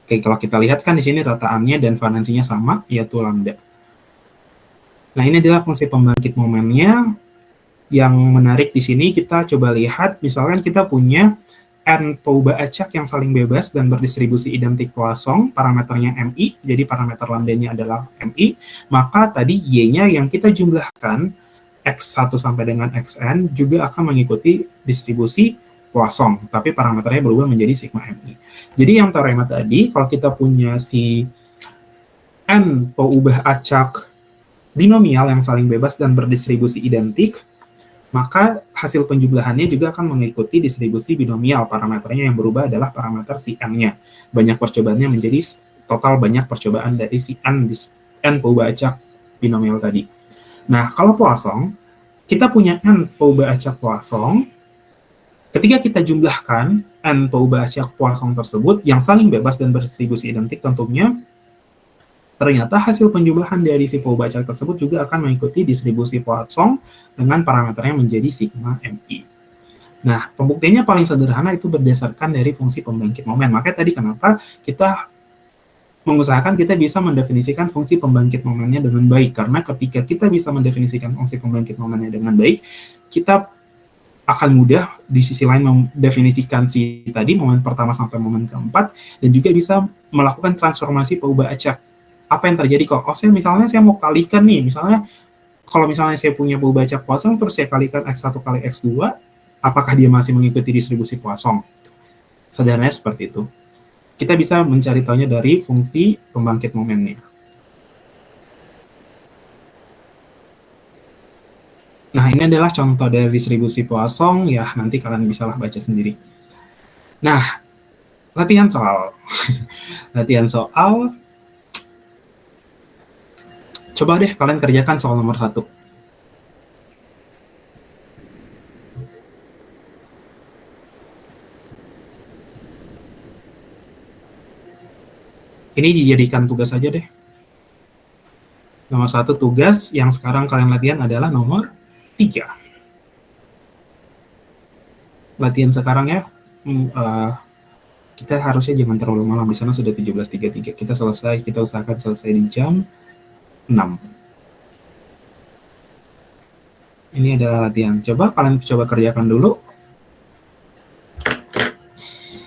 Oke, kalau kita lihat kan di sini rataannya dan variansinya sama, yaitu lambda. Nah, ini adalah fungsi pembangkit momennya. Yang menarik di sini kita coba lihat, misalkan kita punya N peubah acak yang saling bebas dan berdistribusi identik Poisson, parameternya MI, jadi parameter lambdanya adalah MI, maka tadi Y-nya yang kita jumlahkan, X1 sampai dengan Xn, juga akan mengikuti distribusi Poisson, tapi parameternya berubah menjadi sigma MI. Jadi yang teorema tadi, kalau kita punya si N peubah acak binomial yang saling bebas dan berdistribusi identik, maka hasil penjumlahannya juga akan mengikuti distribusi binomial. Parameternya yang berubah adalah parameter si N-nya. Banyak percobaannya menjadi total banyak percobaan dari si N peubah acak binomial tadi. Nah, kalau Poisson, kita punya N peubah acak Poisson. Ketika kita jumlahkan N Pouba-Acak Poisson tersebut yang saling bebas dan berdistribusi identik tentunya, ternyata hasil penjumlahan dari si Pouba-Acak tersebut juga akan mengikuti distribusi Poisson dengan parameternya menjadi sigma MI. Nah, pembuktiannya paling sederhana itu berdasarkan dari fungsi pembangkit momen. Makanya tadi kenapa kita mengusahakan kita bisa mendefinisikan fungsi pembangkit momennya dengan baik. Karena ketika kita bisa mendefinisikan fungsi pembangkit momennya dengan baik, kita akan mudah di sisi lain mendefinisikan si tadi momen pertama sampai momen keempat, dan juga bisa melakukan transformasi Pouba-Acak. Apa yang terjadi kok? Misalnya saya mau kalikan nih, misalnya kalau misalnya saya punya Pouba-Acak Poisson, terus saya kalikan X1 kali X2, apakah dia masih mengikuti distribusi Poisson? Sederhananya seperti itu. Kita bisa mencari tahunya dari fungsi pembangkit momennya. Nah, ini adalah contoh dari distribusi Poisson, ya nanti kalian bisalah baca sendiri. Nah, latihan soal. Latihan soal. Coba deh kalian kerjakan soal nomor 1. Ini dijadikan tugas aja deh. Nomor 1 tugas yang sekarang kalian latihan adalah nomor 3. Latihan sekarang ya, kita harusnya jangan terlalu malam, di sana sudah 17.33. Kita usahakan selesai di jam 6. Ini adalah latihan. Kalian coba kerjakan dulu.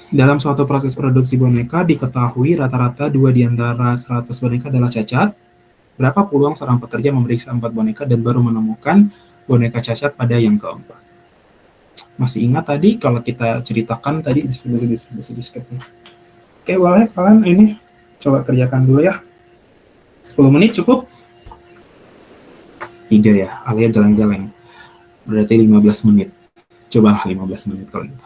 Dalam suatu proses produksi boneka, diketahui rata-rata 2 di antara 100 boneka adalah cacat. Berapa peluang seorang pekerja memeriksa 4 boneka dan baru menemukan boneka cacat pada yang keempat? Masih ingat tadi kalau kita ceritakan tadi distribusi disketnya? Oke, boleh kalian ini coba kerjakan dulu ya. 10 menit cukup? Tidak ya, alias geleng-geleng. Berarti 15 menit. Coba 15 menit kalau gitu.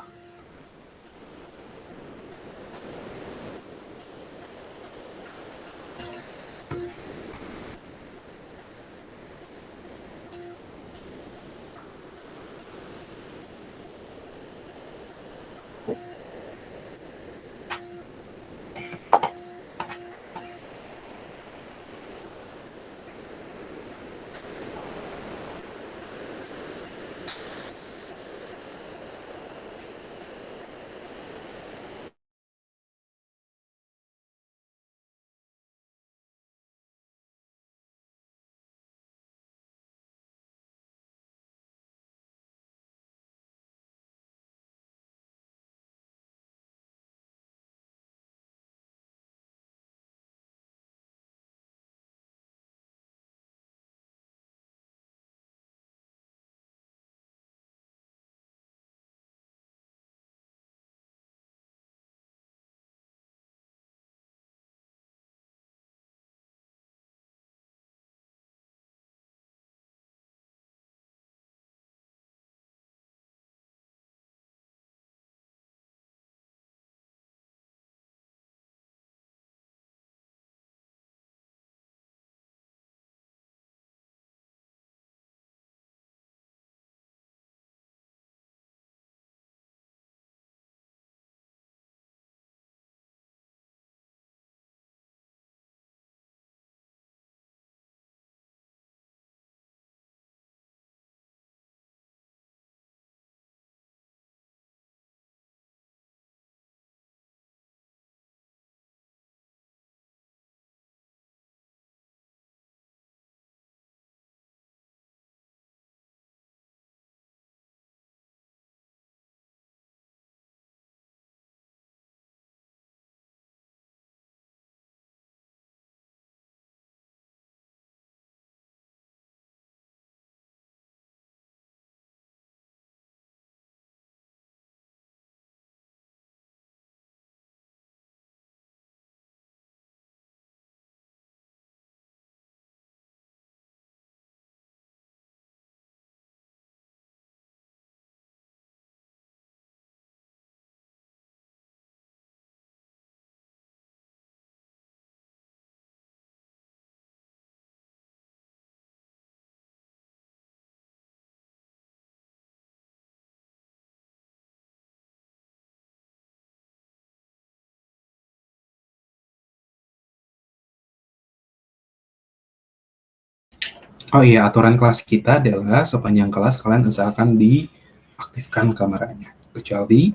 Oh iya, aturan kelas kita adalah sepanjang kelas kalian usahakan diaktifkan kameranya, kecuali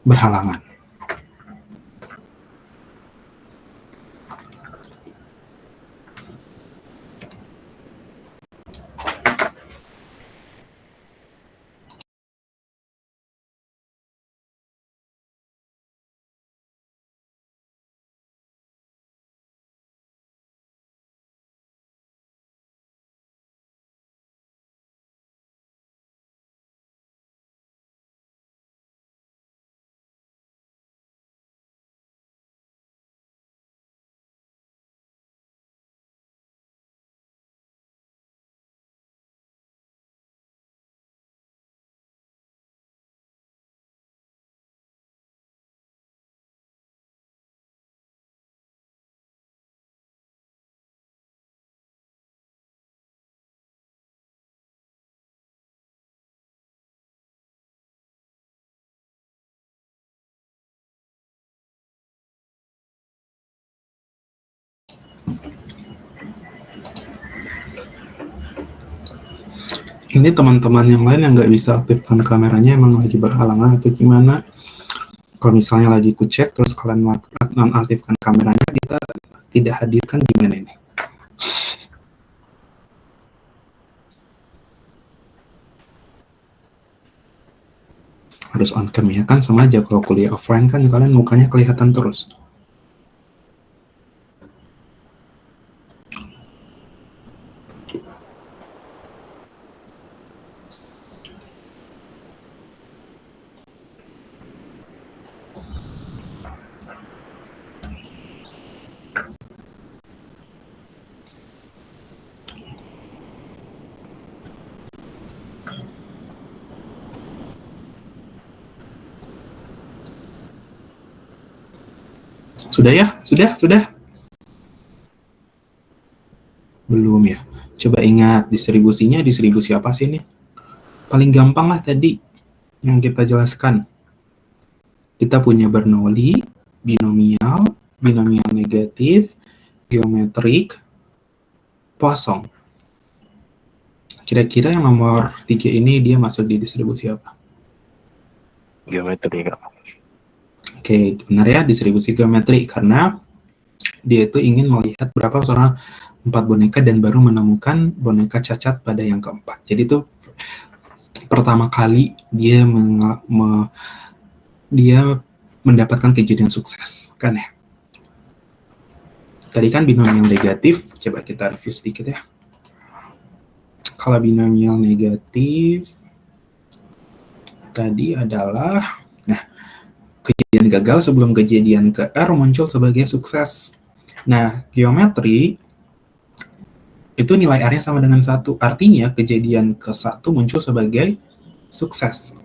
berhalangan. Ini teman-teman yang lain yang nggak bisa aktifkan kameranya emang lagi berhalangan atau gimana? Kalau misalnya lagi kucek terus kalian nonaktifkan kameranya, kita tidak hadirkan gimana ini? Harus on cam ya kan, sama aja kalau kuliah offline kan kalian mukanya kelihatan terus. Sudah ya? Sudah? Belum ya? Coba ingat distribusinya, distribusi apa sih ini? Paling gampang lah tadi yang kita jelaskan. Kita punya Bernoulli, binomial, binomial negatif, geometrik, Poisson. Kira-kira yang nomor 3 ini dia masuk di distribusi apa? Geometri, Kak. Oke, benar ya, distribusi geometri, karena dia itu ingin melihat berapa seorang 4 boneka dan baru menemukan boneka cacat pada yang keempat. Jadi itu pertama kali dia mendapatkan kejadian sukses, kan ya? Tadi kan binomial negatif, coba kita review sedikit ya. Kalau binomial negatif tadi adalah, kejadian gagal sebelum kejadian ke R muncul sebagai sukses. Nah, geometri itu nilai R-nya sama dengan 1. Artinya kejadian ke-1 muncul sebagai sukses.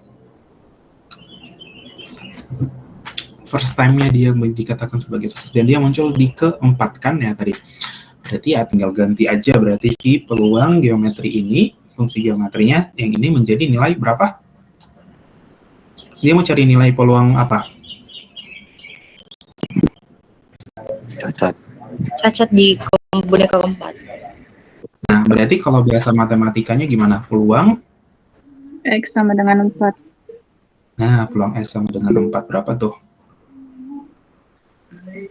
First time-nya dia dikatakan sebagai sukses. Dan dia muncul di ke-4 kan ya tadi. Berarti ya tinggal ganti aja. Berarti si peluang geometri ini, fungsi geometrinya, yang ini menjadi nilai berapa? Dia mau cari nilai peluang apa? Cacat di boneka keempat. Nah, berarti kalau bahasa matematikanya gimana? Peluang? X sama dengan 4. Nah, peluang X sama dengan 4. Berapa tuh?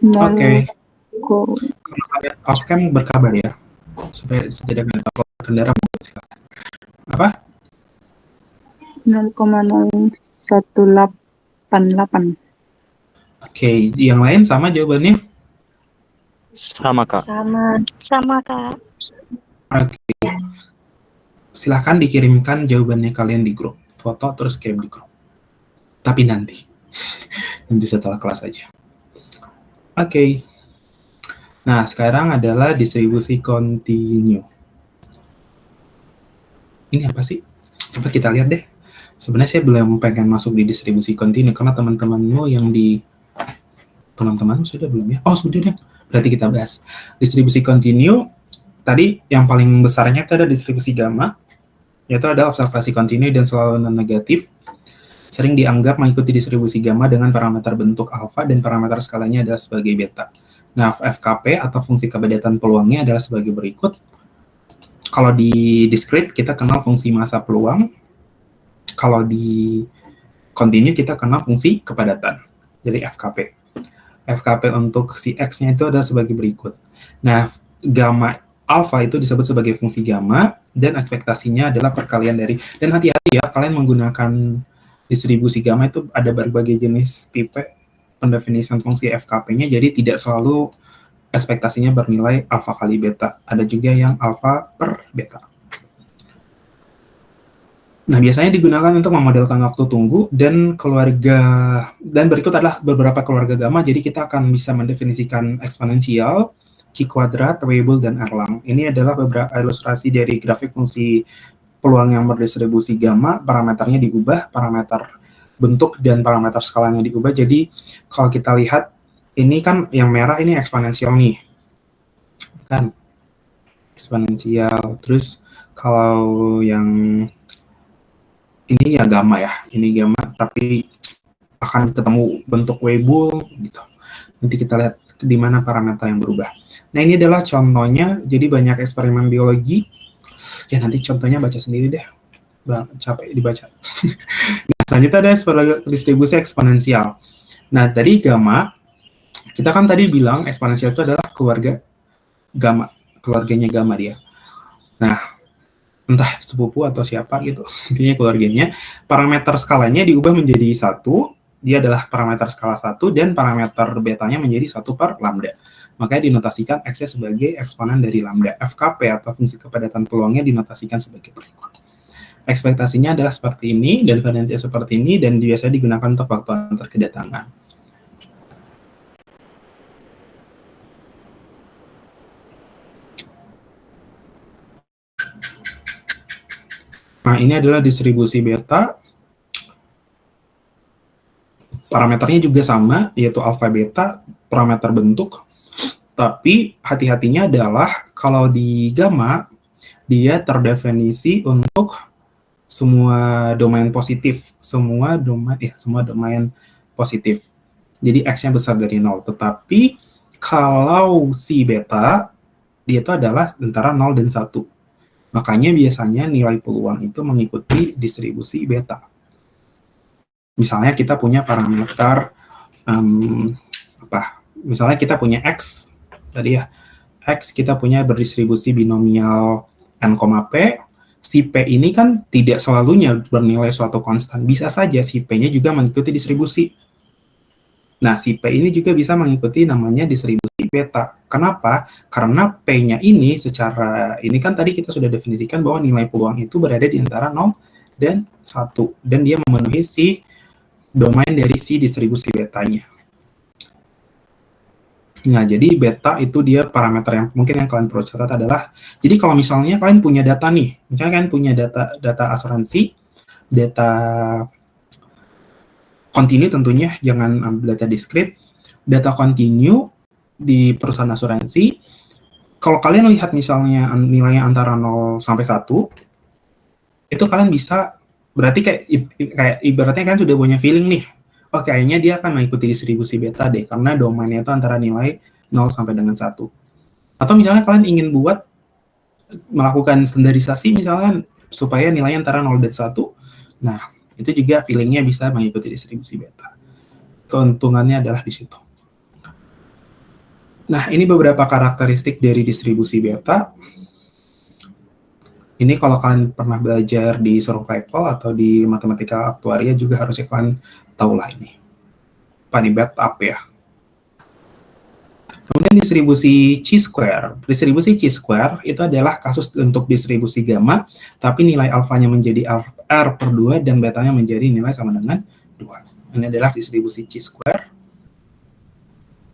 Oke. Kalau kalian off cam berkabar ya. Supaya setidaknya kalau kendara silakan. Apa? 0,0188. Oke, yang lain sama jawabannya? Sama, Kak. Sama, Kak. Oke. Silahkan dikirimkan jawabannya kalian di grup. Foto terus kirim di grup. Tapi nanti. Nanti setelah kelas aja. Oke. Nah, sekarang adalah distribusi kontinu. Ini apa sih? Coba kita lihat deh. Sebenarnya saya belum pengen masuk di distribusi kontinu karena teman-temanmu yang di teman-temanmu sudah belum ya? Oh, sudah deh. Berarti kita bahas distribusi kontinu. Tadi yang paling besarnya itu ada distribusi gamma, yaitu ada observasi kontinu dan selalu non-negatif. Sering dianggap mengikuti distribusi gamma dengan parameter bentuk alfa dan parameter skalanya adalah sebagai beta. Nah, FKP atau fungsi kepadatan peluangnya adalah sebagai berikut. Kalau di discrete kita kenal fungsi massa peluang. Kalau di continue kita kenal fungsi kepadatan. Jadi FKP. FKP untuk si X-nya itu adalah sebagai berikut. Nah, gamma alpha itu disebut sebagai fungsi gamma, dan ekspektasinya adalah perkalian dari, dan hati-hati ya, kalian menggunakan distribusi gamma itu ada berbagai jenis tipe pendefinisian fungsi FKP-nya, jadi tidak selalu ekspektasinya bernilai alpha kali beta. Ada juga yang alpha per beta. Nah, biasanya digunakan untuk memodelkan waktu tunggu dan keluarga, dan berikut adalah beberapa keluarga gamma, jadi kita akan bisa mendefinisikan eksponensial, Q kuadrat, Weibull, dan Erlang. Ini adalah beberapa ilustrasi dari grafik fungsi peluang yang berdistribusi gamma, parameternya diubah, parameter bentuk dan parameter skalanya diubah. Jadi kalau kita lihat, ini kan yang merah ini eksponensial nih, kan eksponensial. Terus kalau yang ini ya gamma ya, ini gamma, tapi akan ketemu bentuk Weibull gitu. Nanti kita lihat di mana parameter yang berubah. Nah, ini adalah contohnya, jadi banyak eksperimen biologi. Ya, nanti contohnya baca sendiri deh. Capek dibaca. Nah, selanjutnya ada distribusi eksponensial. Nah, tadi gamma, kita kan tadi bilang eksponensial itu adalah keluarga gamma, keluarganya gamma dia. Nah, entah sepupu atau siapa gitu, intinya keluarganya. Parameter skalanya diubah menjadi 1, dia adalah parameter skala 1, dan parameter betanya menjadi 1 per lambda. Makanya dinotasikan X-nya sebagai eksponen dari lambda. FKP atau fungsi kepadatan peluangnya dinotasikan sebagai berikut. Ekspektasinya adalah seperti ini, dan variansinya seperti ini, dan biasanya digunakan untuk waktu antar kedatangan. Nah, ini adalah distribusi beta. Parameternya juga sama, yaitu alpha beta, parameter bentuk. Tapi hati-hatinya adalah kalau di gamma, dia terdefinisi untuk semua domain positif, semua domain positif. Jadi X-nya besar dari 0. Tetapi kalau si beta, dia itu adalah antara 0 dan 1. Makanya biasanya nilai peluang itu mengikuti distribusi beta. Misalnya kita punya parameter, misalnya kita punya X, tadi ya, X kita punya berdistribusi binomial N, P, si P ini kan tidak selalunya bernilai suatu konstan, bisa saja si P-nya juga mengikuti distribusi. Nah, si P ini juga bisa mengikuti namanya distribusi beta. Kenapa? Karena P-nya ini secara, ini kan tadi kita sudah definisikan bahwa nilai peluang itu berada di antara 0 dan 1, dan dia memenuhi si domain dari si distribusi betanya. Nah, jadi beta itu dia parameter yang mungkin yang kalian perlu catat adalah, jadi kalau misalnya kalian punya data nih, misalnya kalian punya data asuransi, data continue tentunya, jangan ambil data discrete, data continue di perusahaan asuransi, kalau kalian lihat misalnya nilainya antara 0 sampai 1, itu kalian bisa, berarti kayak ibaratnya kalian sudah punya feeling nih, oh kayaknya dia akan mengikuti distribusi beta deh, karena domainnya itu antara nilai 0 sampai dengan 1. Atau misalnya kalian ingin melakukan standarisasi misalnya supaya nilainya antara 0 dan 1, nah itu juga feelingnya bisa mengikuti distribusi beta. Keuntungannya adalah di situ. Nah, ini beberapa karakteristik dari distribusi beta. Ini kalau kalian pernah belajar di survival atau di matematika aktuaria juga harusnya kalian tahu lah ini. Panibet up ya. Kemudian distribusi chi-square. Distribusi chi-square itu adalah kasus untuk distribusi gamma, tapi nilai alfanya menjadi R per 2 dan betanya menjadi nilai sama dengan 2. Ini adalah distribusi chi-square.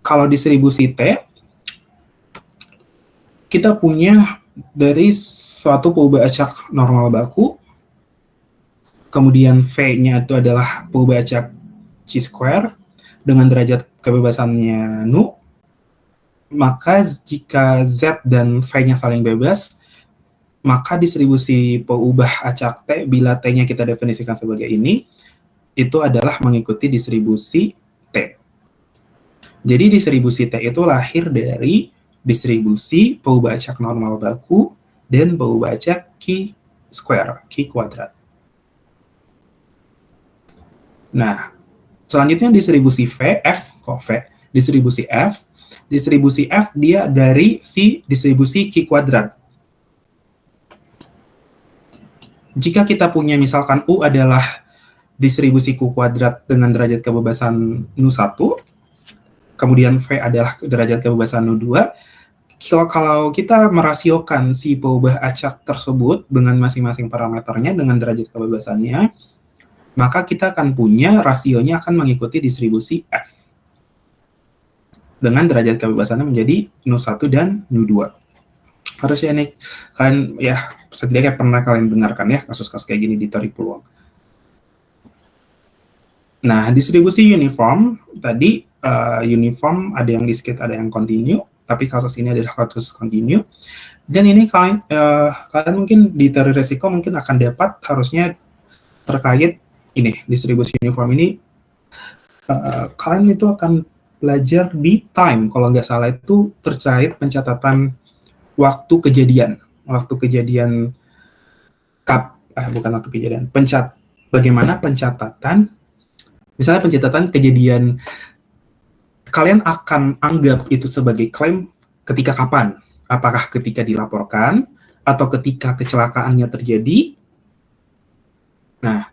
Kalau distribusi T, kita punya dari suatu peubah acak normal baku, kemudian V-nya itu adalah peubah acak chi-square dengan derajat kebebasannya nu, maka jika Z dan V-nya saling bebas, maka distribusi peubah acak T, bila T-nya kita definisikan sebagai ini, itu adalah mengikuti distribusi T. Jadi distribusi T itu lahir dari distribusi peubah acak normal baku dan peubah acak Q square, Q kuadrat. Nah, selanjutnya distribusi distribusi F dia dari si distribusi Q kuadrat. Jika kita punya misalkan U adalah distribusi Q kuadrat dengan derajat kebebasan Nu1, kemudian V adalah derajat kebebasan Nu2, kalau kita merasiokan si peubah acak tersebut dengan masing-masing parameternya dengan derajat kebebasannya, maka kita akan punya rasionya akan mengikuti distribusi F. Dengan derajat kebebasannya menjadi Nu1 dan Nu2. Harusnya ini kalian ya setidaknya pernah kalian dengarkan ya kasus-kasus kayak gini di teori peluang. Nah, distribusi uniform tadi uniform ada yang discrete, ada yang continue, tapi kasus ini adalah kasus continue. Dan ini kalian mungkin di teori resiko mungkin akan dapat harusnya terkait ini distribusi uniform ini kalian itu akan belajar di time kalau nggak salah itu terkait pencatatan waktu kejadian bagaimana pencatatan misalnya pencatatan kejadian kalian akan anggap itu sebagai klaim ketika kapan? Apakah ketika dilaporkan atau ketika kecelakaannya terjadi? Nah,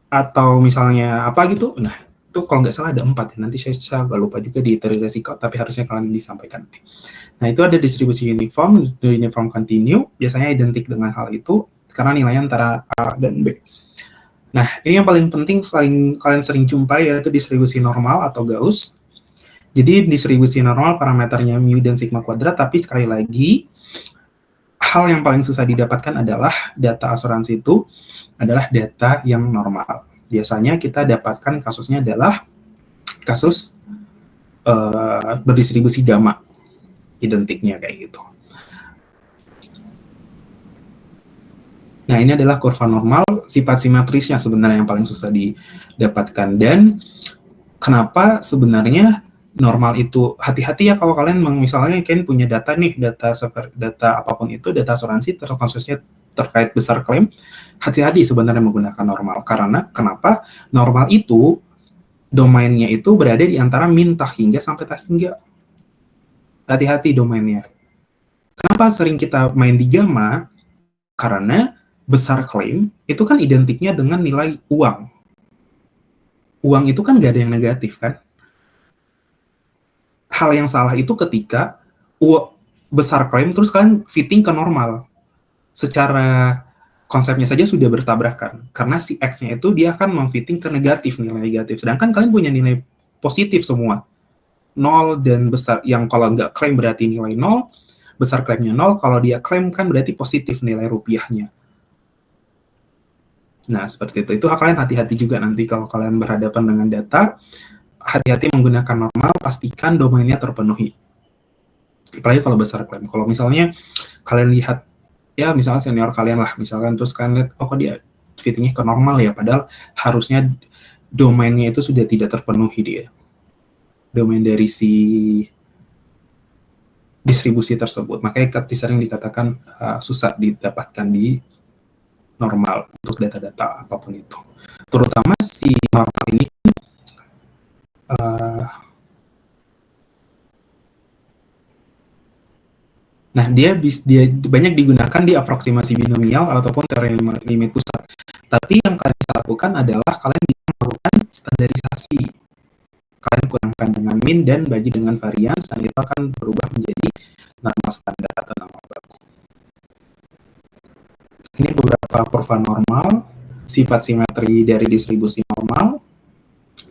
atau misalnya apa gitu? Nah, itu kalau nggak salah ada 4 ya. Nanti saya agak lupa juga di teori resiko, tapi harusnya kalian disampaikan. Nah, itu ada distribusi uniform continue, biasanya identik dengan hal itu karena nilainya antara A dan B. Nah, ini yang paling penting selain kalian sering jumpa yaitu distribusi normal atau Gauss. Jadi distribusi normal parameternya mu dan sigma kuadrat, tapi sekali lagi hal yang paling susah didapatkan adalah data asuransi itu adalah data yang normal. Biasanya kita dapatkan kasusnya adalah kasus berdistribusi gamma, identiknya kayak gitu. Nah, ini adalah kurva normal, sifat simetrisnya sebenarnya yang paling susah didapatkan. Dan kenapa sebenarnya normal itu, hati-hati ya kalau kalian misalnya kalian punya data nih, data apapun itu, data asuransi, khususnya terkait besar klaim, hati-hati sebenarnya menggunakan normal. Karena kenapa? Normal itu, domainnya itu berada di antara min tak hingga sampai tak hingga. Hati-hati domainnya. Kenapa sering kita main di gamma? Karena besar klaim itu kan identiknya dengan nilai uang. Uang itu kan nggak ada yang negatif kan? Hal yang salah itu ketika besar klaim terus kalian fitting ke normal. Secara konsepnya saja sudah bertabrakan. Karena si X-nya itu dia akan memfitting ke negatif, nilai negatif. Sedangkan kalian punya nilai positif semua. 0 dan besar. Yang kalau nggak klaim berarti nilai 0. Besar klaimnya 0. Kalau dia klaim kan berarti positif nilai rupiahnya. Nah, seperti itu. Itu kalian hati-hati juga nanti kalau kalian berhadapan dengan data. Hati-hati menggunakan normal, pastikan domainnya terpenuhi. Apalagi kalau besar klaim. Kalau misalnya kalian lihat, ya misalnya senior kalian lah, misalkan terus kalian lihat, oh kok dia fittingnya ke normal ya, padahal harusnya domainnya itu sudah tidak terpenuhi dia. Domain dari si distribusi tersebut. Makanya sering dikatakan susah didapatkan di normal untuk data-data apapun itu. Terutama si normal ini nah, dia banyak digunakan di aproksimasi binomial ataupun teori limit pusat. Tapi yang kalian bisa lakukan adalah kalian bisa melakukan standarisasi. Kalian kurangkan dengan min dan bagi dengan varians, dan itu akan berubah menjadi nama standar atau nama baku. Ini beberapa kurva normal, sifat simetri dari distribusi normal.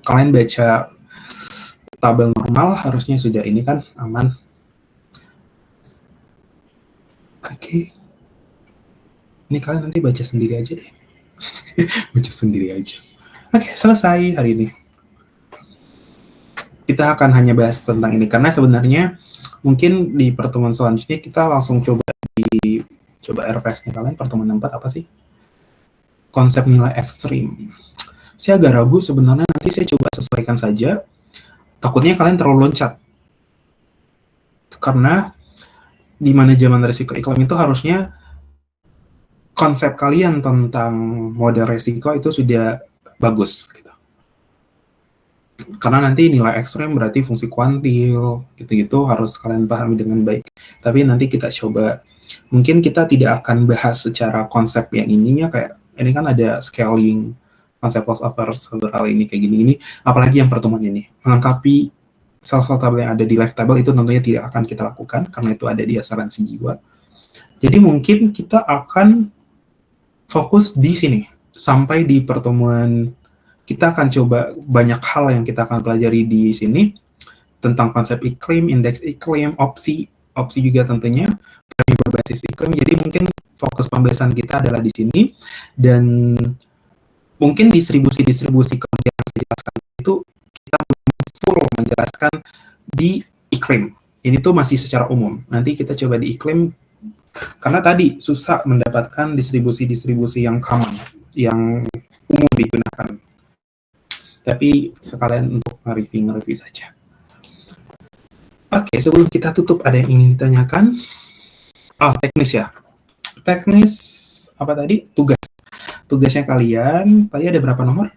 Kalian baca tabel normal, harusnya sudah ini kan aman. Oke. Ini kalian nanti baca sendiri aja deh. Baca sendiri aja. Oke, selesai hari ini. Kita akan hanya bahas tentang ini karena sebenarnya mungkin di pertemuan selanjutnya kita langsung coba RPS-nya kalian pertemuan 4 apa sih? Konsep nilai ekstrim. Saya agak ragu sebenarnya, nanti saya coba sesuaikan saja. Takutnya kalian terlalu loncat. Karena di manajemen risiko iklim itu harusnya konsep kalian tentang model risiko itu sudah bagus gitu. Karena nanti nilai ekstrem berarti fungsi kuantil, gitu-gitu harus kalian pahami dengan baik. Tapi nanti kita coba, mungkin kita tidak akan bahas secara konsep yang ininya, kayak ini kan ada scaling, konsep loss over several ini kayak gini, apalagi yang pertemuan ini. Melengkapi sel-sel tabel yang ada di live table itu tentunya tidak akan kita lakukan, karena itu ada di asuransi jiwa. Jadi mungkin kita akan fokus di sini, sampai di pertemuan kita akan coba banyak hal yang kita akan pelajari di sini tentang konsep iklim, indeks iklim, opsi juga tentunya, premi berbasis iklim. Jadi mungkin fokus pembahasan kita adalah di sini, dan mungkin distribusi kerja yang saya jelaskan itu kita belum full menjelaskan di iklim. Ini tuh masih secara umum. Nanti kita coba di iklim, karena tadi susah mendapatkan distribusi yang common, yang umum digunakan. Tapi sekalian untuk nge-review saja. Oke, sebelum kita tutup, ada yang ingin ditanyakan? Teknis ya. Teknis, apa tadi? Tugasnya kalian, tadi ada berapa nomor?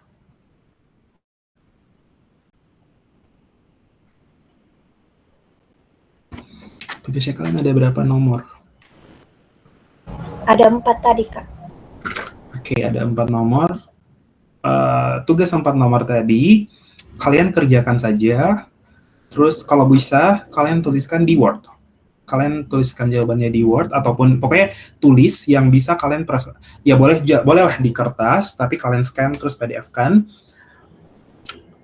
Tugasnya kalian ada berapa nomor? Ada 4 tadi, Kak. Oke, ada 4 nomor. Tugas 4 nomor tadi kalian kerjakan saja, terus kalau bisa kalian tuliskan di Word. Kalian tuliskan jawabannya di Word, ataupun pokoknya tulis yang bisa kalian ya bolehlah di kertas, tapi kalian scan terus PDF-kan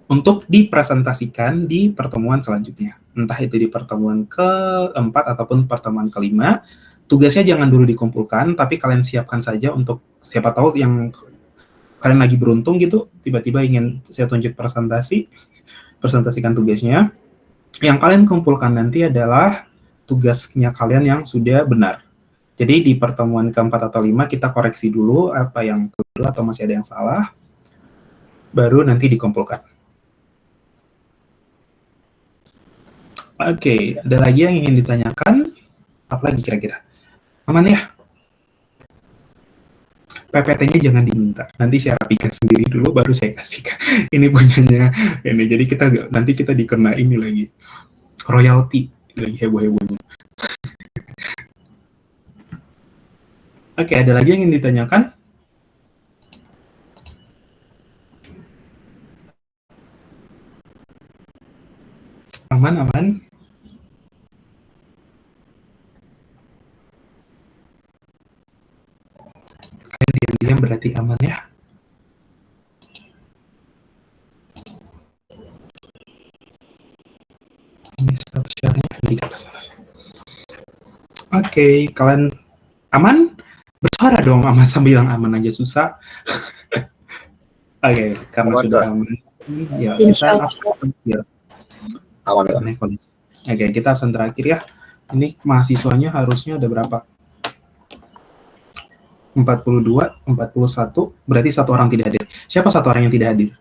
untuk dipresentasikan di pertemuan selanjutnya, entah itu di pertemuan keempat ataupun pertemuan kelima. Tugasnya jangan dulu dikumpulkan, tapi kalian siapkan saja untuk siapa tahu yang kalian lagi beruntung gitu, tiba-tiba ingin saya tunjuk presentasikan tugasnya. Yang kalian kumpulkan nanti adalah tugasnya kalian yang sudah benar. Jadi di pertemuan keempat atau 5 kita koreksi dulu apa yang keliru atau masih ada yang salah, baru nanti dikumpulkan. Oke, ada lagi yang ingin ditanyakan? Apa lagi kira-kira? Aman ya? PPT-nya jangan diminta. Nanti saya rapikan sendiri dulu, baru saya kasihkan. Ini punyanya ini. Jadi nanti kita dikena ini lagi. Royalty. Lagi heboh-hebohnya. Oke, ada lagi yang ingin ditanyakan? Aman. Diam berarti aman ya. Ini stop share-nya. Oke, kalian aman? Bersuara dong, sambil bilang aman aja susah. Oke, karena aman, sudah kan? aman. Ya, Insya kita absen ya. Aman. Oke, kita absen terakhir ya. Ini mahasiswanya harusnya ada berapa? 42, 41, berarti 1 orang tidak hadir. Siapa 1 orang yang tidak hadir?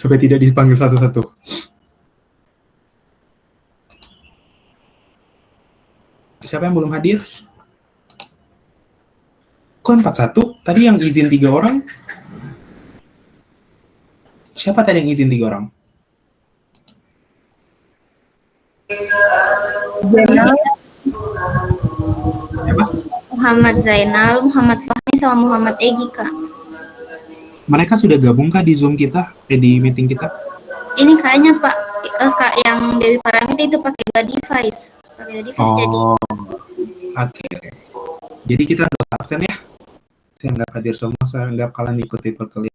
Supaya tidak dipanggil satu-satu. Siapa yang belum hadir? Kok 41? Tadi yang izin 3 orang? Siapa tadi yang izin 3 orang? Siapa? Muhammad Zainal, Muhammad Fahmi, sama Muhammad Egi, Kak. Mereka sudah gabung kah di Zoom kita? Di meeting kita? Ini kayaknya Pak, Kak, yang Dewi Paramita itu pakai dua device. Jadi. Oke. Jadi kita harus absen ya. Saya nggak hadir semua, saya anggap kalian ikuti perkuliahan.